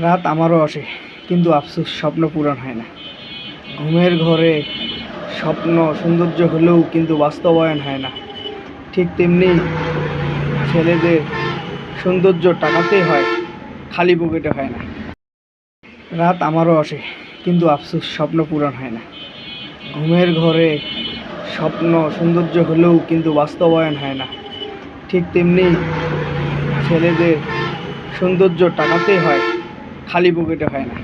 রাত আমারও আসে, কিন্তু আফসোস স্বপ্ন পূরণ হয় না। ঘুমের ঘরে স্বপ্ন সৌন্দর্য হলেও কিন্তু বাস্তবায়ন হয় না। ঠিক তেমনি ছেলেদের সৌন্দর্য টাকাতেই হয়, খালি পকেটে হয় না। রাত আমারও আসে, কিন্তু আফসোস স্বপ্ন পূরণ হয় না। ঘুমের ঘরে স্বপ্ন সৌন্দর্য হলেও কিন্তু বাস্তবায়ন হয় না। ঠিক তেমনি ছেলেদের সৌন্দর্য টাকাতেই হয়, খালি পকেটে হয় না।